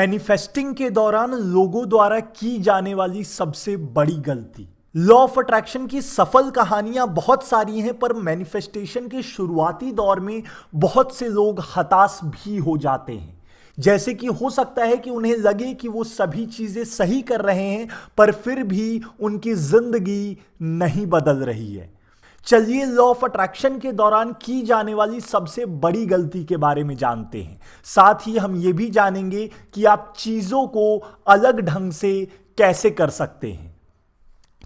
Manifesting के दौरान लोगों द्वारा की जाने वाली सबसे बड़ी गलती। लॉ ऑफ अट्रैक्शन की सफल कहानियां बहुत सारी हैं, पर मैनिफेस्टेशन के शुरुआती दौर में बहुत से लोग हताश भी हो जाते हैं। जैसे कि हो सकता है कि उन्हें लगे कि वो सभी चीजें सही कर रहे हैं, पर फिर भी उनकी जिंदगी नहीं बदल रही है। चलिए लॉ ऑफ अट्रैक्शन के दौरान की जाने वाली सबसे बड़ी गलती के बारे में जानते हैं। साथ ही हम यह भी जानेंगे कि आप चीजों को अलग ढंग से कैसे कर सकते हैं।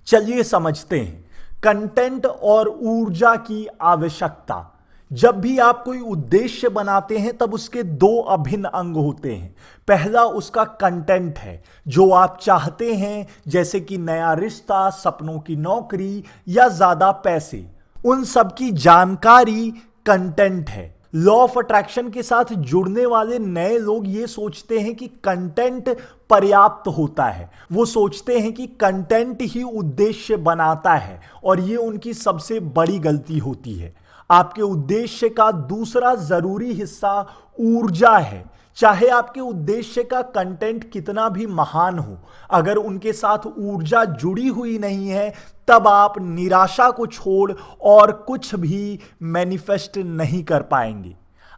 चलिए समझते हैं कंटेंट और ऊर्जा की आवश्यकता। जब भी आप कोई उद्देश्य बनाते हैं तब उसके दो अभिन्न अंग होते हैं। पहला उसका कंटेंट है, जो आप चाहते हैं, जैसे कि नया रिश्ता, सपनों की नौकरी या ज्यादा पैसे। उन सब की जानकारी कंटेंट है। लॉ ऑफ अट्रैक्शन के साथ जुड़ने वाले नए लोग ये सोचते हैं कि कंटेंट पर्याप्त होता है। वो सोचते हैं कि कंटेंट ही उद्देश्य बनाता है, और ये उनकी सबसे बड़ी गलती होती है। आपके उद्देश्य का दूसरा जरूरी हिस्सा ऊर्जा है। चाहे आपके उद्देश्य का कंटेंट कितना भी महान हो, अगर उनके साथ ऊर्जा जुड़ी हुई नहीं है, तब आप निराशा को छोड़ और कुछ भी मैनिफेस्ट नहीं कर पाएंगे।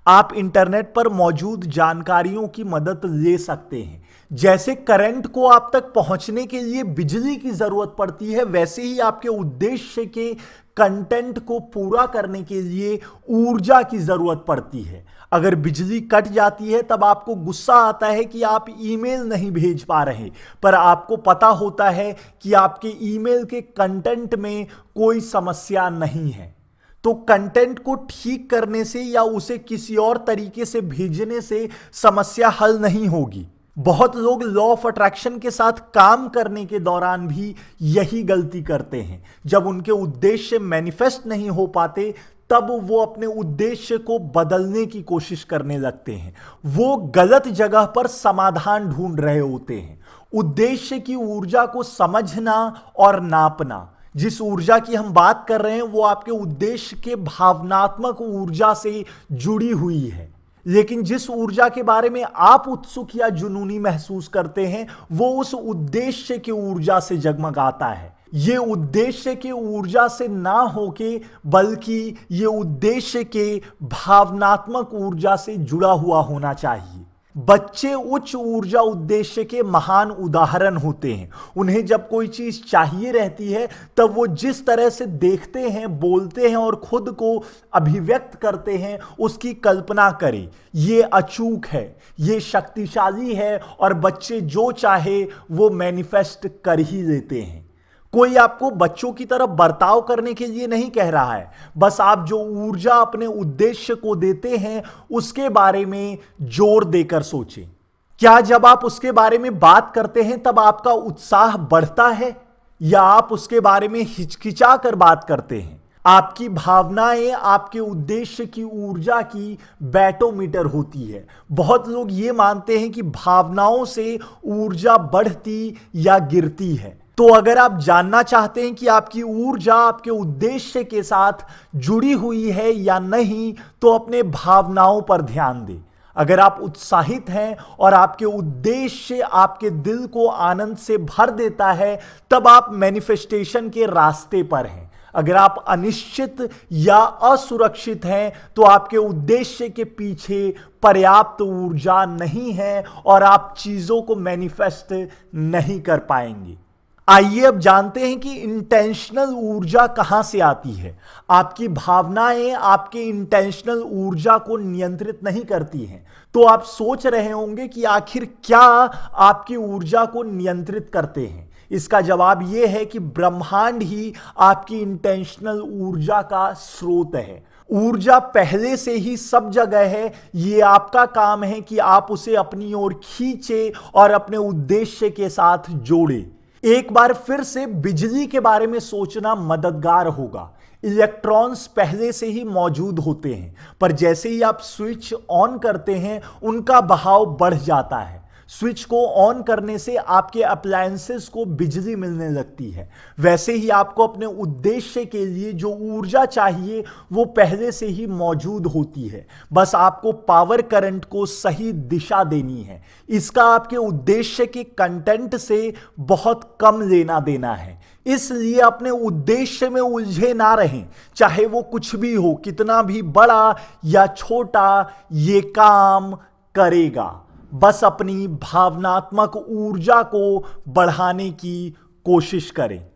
आप इंटरनेट पर मौजूद जानकारियों की मदद ले सकते हैं। जैसे करंट को आप तक पहुंचने के लिए बिजली की जरूरत पड़ती है, वैसे ही आपके उद्देश्य के कंटेंट को पूरा करने के लिए ऊर्जा की जरूरत पड़ती है। अगर बिजली कट जाती है तब आपको गुस्सा आता है कि आप ईमेल नहीं भेज पा रहे, पर आपको पता होता है कि आपके ईमेल के कंटेंट में कोई समस्या नहीं है। तो कंटेंट को ठीक करने से या उसे किसी और तरीके से भेजने से समस्या हल नहीं होगी। बहुत लोग लॉ ऑफ अट्रैक्शन के साथ काम करने के दौरान भी यही गलती करते हैं। जब उनके उद्देश्य मैनिफेस्ट नहीं हो पाते, तब वो अपने उद्देश्य को बदलने की कोशिश करने लगते हैं। वो गलत जगह पर समाधान ढूंढ रहे होते हैं। उद्देश्य की ऊर्जा को समझना और नापना। जिस ऊर्जा की हम बात कर रहे हैं वो आपके उद्देश्य के भावनात्मक ऊर्जा से जुड़ी हुई है, लेकिन जिस ऊर्जा के बारे में आप उत्सुक या जुनूनी महसूस करते हैं, वो उस उद्देश्य की ऊर्जा से जगमगाता है। ये उद्देश्य के ऊर्जा से ना होके, बल्कि ये उद्देश्य के भावनात्मक ऊर्जा से जुड़ा हुआ होना चाहिए। बच्चे उच्च ऊर्जा उद्देश्य के महान उदाहरण होते हैं। उन्हें जब कोई चीज चाहिए रहती है, तब वो जिस तरह से देखते हैं, बोलते हैं और खुद को अभिव्यक्त करते हैं, उसकी कल्पना करें। ये अचूक है, ये शक्तिशाली है, और बच्चे जो चाहे वो मैनिफेस्ट कर ही लेते हैं। कोई आपको बच्चों की तरफ बर्ताव करने के लिए नहीं कह रहा है, बस आप जो ऊर्जा अपने उद्देश्य को देते हैं उसके बारे में जोर देकर सोचें। क्या जब आप उसके बारे में बात करते हैं तब आपका उत्साह बढ़ता है, या आप उसके बारे में हिचकिचा कर बात करते हैं? आपकी भावनाएं आपके उद्देश्य की ऊर्जा की बैटोमीटर होती है। बहुत लोग ये मानते हैं कि भावनाओं से ऊर्जा बढ़ती या गिरती है। तो अगर आप जानना चाहते हैं कि आपकी ऊर्जा आपके उद्देश्य के साथ जुड़ी हुई है या नहीं, तो अपने भावनाओं पर ध्यान दें। अगर आप उत्साहित हैं और आपके उद्देश्य आपके दिल को आनंद से भर देता है, तब आप मैनिफेस्टेशन के रास्ते पर हैं। अगर आप अनिश्चित या असुरक्षित हैं, तो आपके उद्देश्य के पीछे पर्याप्त ऊर्जा नहीं है और आप चीजों को मैनिफेस्ट नहीं कर पाएंगे। आइए अब जानते हैं कि इंटेंशनल ऊर्जा कहां से आती है। आपकी भावनाएं आपके इंटेंशनल ऊर्जा को नियंत्रित नहीं करती हैं। तो आप सोच रहे होंगे कि आखिर क्या आपकी ऊर्जा को नियंत्रित करते हैं। इसका जवाब यह है कि ब्रह्मांड ही आपकी इंटेंशनल ऊर्जा का स्रोत है। ऊर्जा पहले से ही सब जगह है, ये आपका काम है कि आप उसे अपनी ओर खींचे और अपने उद्देश्य के साथ जोड़े। एक बार फिर से बिजली के बारे में सोचना मददगार होगा। इलेक्ट्रॉन्स पहले से ही मौजूद होते हैं, पर जैसे ही आप स्विच ऑन करते हैं उनका बहाव बढ़ जाता है। स्विच को ऑन करने से आपके अप्लायंसेस को बिजली मिलने लगती है। वैसे ही आपको अपने उद्देश्य के लिए जो ऊर्जा चाहिए वो पहले से ही मौजूद होती है, बस आपको पावर करंट को सही दिशा देनी है। इसका आपके उद्देश्य के कंटेंट से बहुत कम लेना देना है। इसलिए अपने उद्देश्य में उलझे ना रहें, चाहे वो कुछ भी हो, कितना भी बड़ा या छोटा ये काम करेगा। बस अपनी भावनात्मक ऊर्जा को बढ़ाने की कोशिश करें।